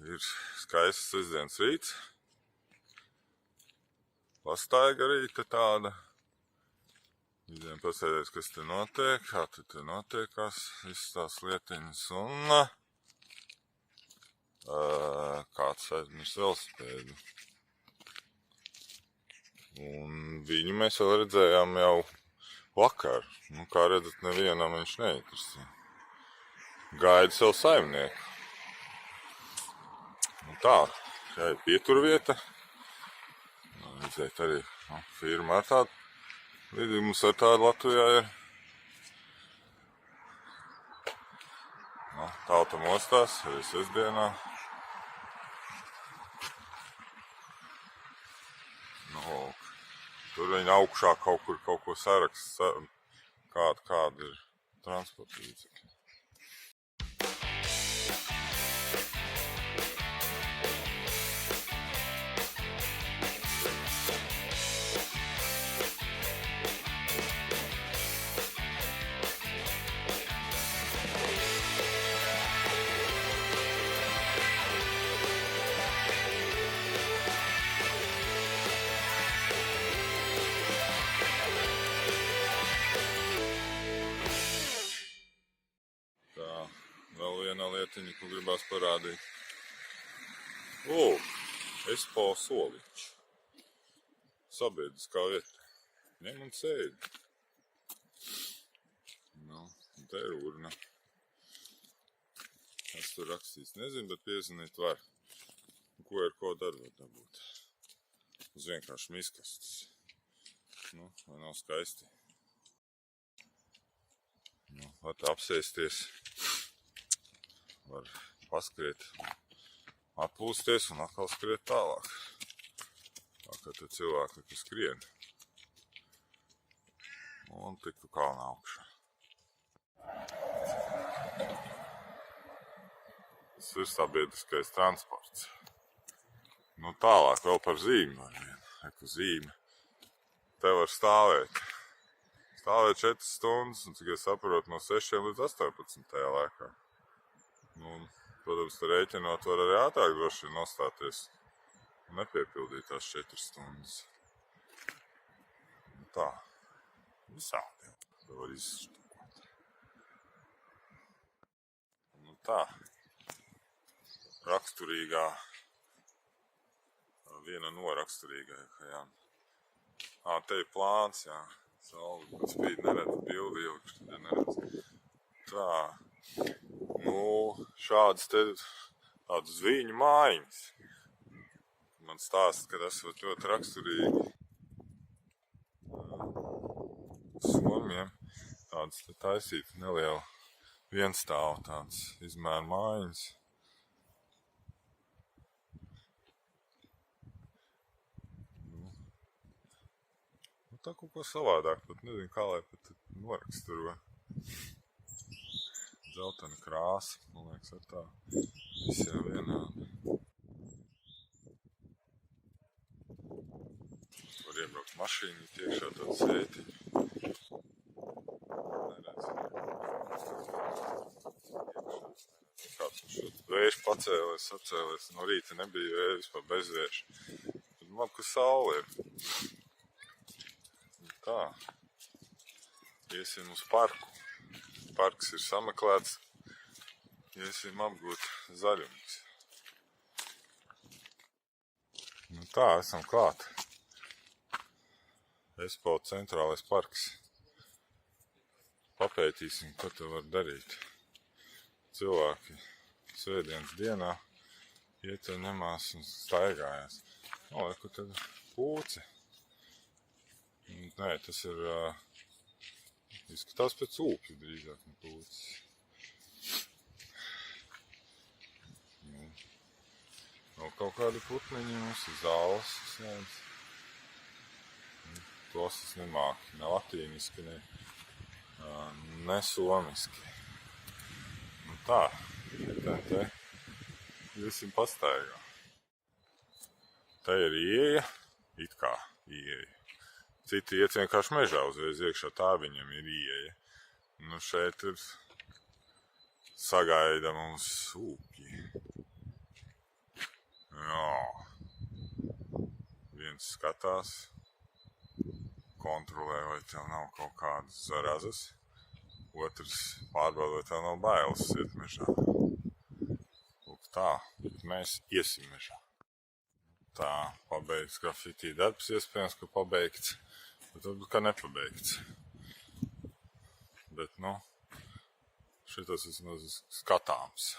Ir skaists sestdienas rīts. Pastaiga arī te tāda. Izējām pasēdēt, kas te notiek, kā te notiekās, visas tās lietiņas un kāds aizmirst velosipēdu. Un viņu mēs vēl redzējām jau vakar. Kā redzat, nevienam viņš neinteresē. Gaida savu saimnieku. Tā, šeit ir pieturvieta. Redzēt arī firma ar tādu. Līdzīgi mums ar tādu Latvijā ir. Tauta mostās, arī sestdienā. Tur viņi augšā kaut ko saraksta, kāda ir transporta līdzekļi. Vēl viena lietiņa, ko gribās parādīt. Espo soliņš. Sabiedriskā vieta. Ņem un sēdi. Te ir urna. Kas tur rakstīts? Nezinu, bet piezvanīt var. Ko daru var dabūt. Uz vienkārši miskastes. Vai nav skaisti? Var apsēsties. Var paskriet, atpūsties un atkal skriet tālāk. Tā kā te cilvēki, kas skrien. Un tiktu kalnā augšā. Tas ir sabiedriskais transports. Tālāk vēl par zīmi var vien. Eku zīme. Te var stāvēt. Stāvēt 4 stundas un, cik es saprotu, no 6 līdz 18 laikā. Protams, te rēķinot var arī ātrāk droši nostāties un nepiepildīt tās 4 stundas. Tā. Visādi. To var izštukot. Tā. Raksturīgā. Viena no raksturīgākajām. Te ir plāns, jā. Sauli spīd neredz bildi ielikšu, tad neredz. Tā. Šādas tādas zviņu mājiņas. Man stāsta, ka tas var ļoti raksturīgi Somiem. Tādas te taisīt neliela vienstāvu tādas izmēru mājiņas. Tā kaut ko savādāk, pat nezinu, kā lai pat noraksturo. Zeltena krāsa, man liekas, ar tā viss jau vienādi. Var iebraukt mašīnu, tiekšā tādu sētiņu. Neredz. Kāds mums šeit vējš pacēlies, apcēlies. No rīta nebija vēja, vispār bez vēša. Tad man, ka saule ir. Tā. Iesim uz parku. Parks ir sameklēts, iesim apgūt zaļumus. Tā, esam klāt. Espo centrālais parks. Papētīsim, ko te var darīt. Cilvēki svētdienas dienā iet un ņemās un staigājās. Ko tad pūci? Nē, tas ir... Izskatās pēc ūpju drīzāk no pūces. Vēl kaut kādi putniņi mums ir zāles. Tos es nemāku. Ne latīniski, ne somiski. Tā. Te iesim pastaigā. Te ir ieeja. It kā ieeja. Citi iet vienkārši mežā uzreiz iekšā, tā viņam ir ieeja. Šeit ir sagaida mums ūpji. Viens skatās, kontrolē, vai tev nav kaut kādas zarazas. Otrs pārbauda, vai tev nav bailes iet mežā. Lūk tā, mēs iesim mežā. Tā, pabeigts grafitī darbs, iespējams, ka pabeigts, bet varbūt, ka nepabeigts. Bet, nu, šitas vismaz skatāms.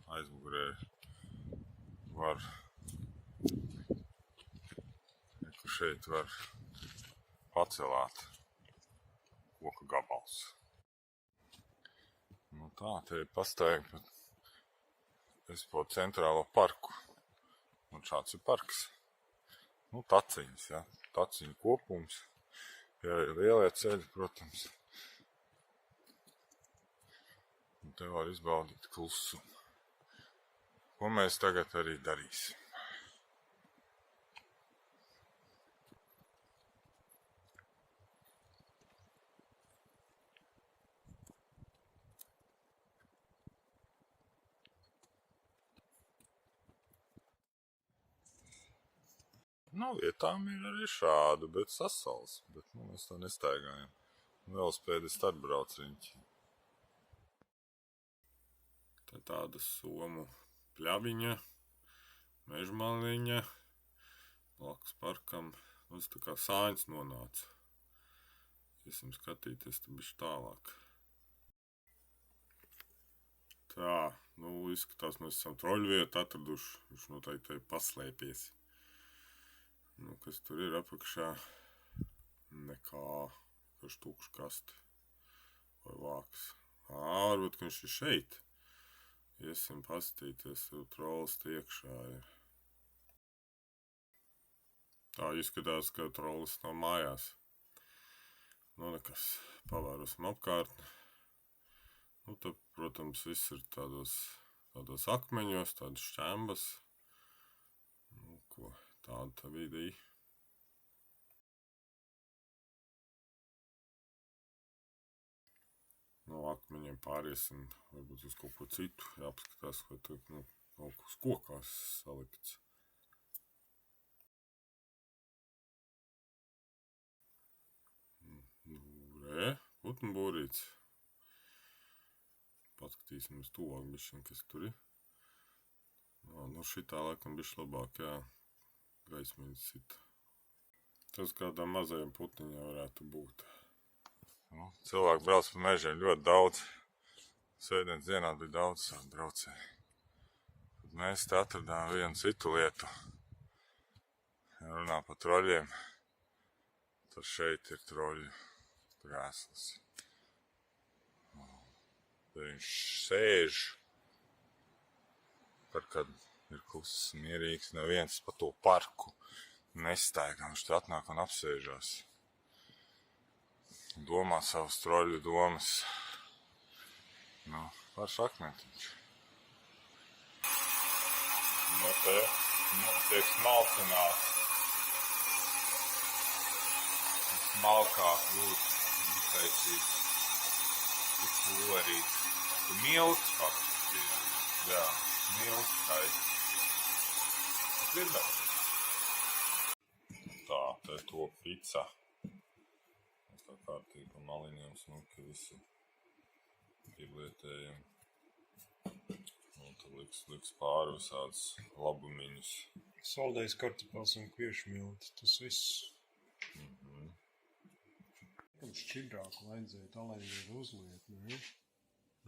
Aizmugurē var, kur šeit var pacelāt koku gabals. Nu tā, te ir pastaigta pa centrālo parku. Un šāds ir parks. Nu, taciņas, ja. Taciņu kopums. Ja ir lielie ceļi, protams. Un te var izbaudīt klusumu. Ko mēs tagad arī darīsim. Nu, vietām ir arī šādu, bet sasals. Bet, nu, mēs tā nestaigājam. Velospēdi starpbrauciņi. Tā tāda somu pļaviņa, mežmaliņa, blakus parkam. Tas tā kā sāņas nonāca. Iesim skatīties, tad bišķi tālāk. Tā, nu, izskatās, mēs esam troļu vietu atraduši. Viņš noteikti paslēpies. Nu, kas tur ir apakšā? Nekā, kas tukšs kasti vai vāks. Varbūt, ka viņš ir šeit. Iesim pastīties, tur trolls iekšā ir. Tā izskatās, ka trolls nav mājās. Nu, nekas, pavērosim apkārtni. Nu, tad, protams, viss ir tādos akmeņos, tādas šķembas. Nu, ko? Tāda tā vidī. No akmeņiem pāriesim varbūt uz kaut ko citu. Jāpaskatās, vai tur kaut kas kokās salikts. Nu, putnu būrīts. Paskatīsimies tuvāk bišķiņ, kas tur ir. Nu, šitā laikam bišķi labāk, jā. Gaismiņas sit. Tas kādām mazajiem putniņiem varētu būt. Nu, cilvēki brauc pa mežiem ļoti daudz. Svētdienas dienā bija daudz tādu braucēju. Tad mēs te atradām vienu citu lietu. Ja runā par troļiem, tad šeit ir troļu krēsls. Tad viņš sēž, par kad ir kluss, mierīgs, neviens pa to parku nestaigā. Viņš te atnāk un apsēžās. Domā savas troļu domas. Nu, par šakmetiņš. Nu, te tiek smalcināts. Smalkāk būt, uztaisīt. Tik pūlerīts. Milts faktiski. Jā, milts taisa. Tā, te to pica. Mēs tā kārtīgi pa maliņiem smuki visi pielietējam. Un tad liks pāri visādas labumiņus. Saldējs kartupels un kviešu milti, tas viss. Kam šķidrāku vajadzēja, tā lai ir uzliet, ne?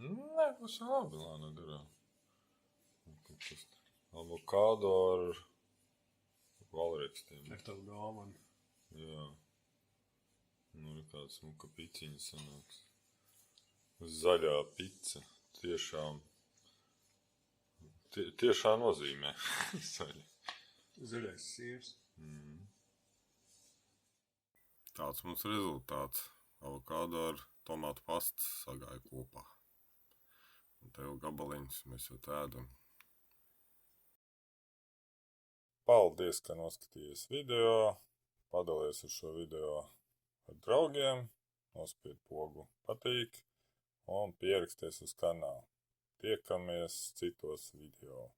Nē, tas ir labi, lai nedarā. Avokādo ar valrekstiem. Ar tavu dāvanu. Jā. Nu, ir kāda smuka piciņa sanāks. Zaļā pica. Tiešā nozīmē. Zaļa. Zaļais siers. Tāds mums rezultāts. Avokādo ar tomātu pastu sagāja kopā. Un te jau gabaliņus mēs jau ēdam. Paldies, ka noskatījies video. Padalies ar šo video ar draugiem. Nospied pogu patīk un pieraksties uz kanālu. Tiekamies citos video.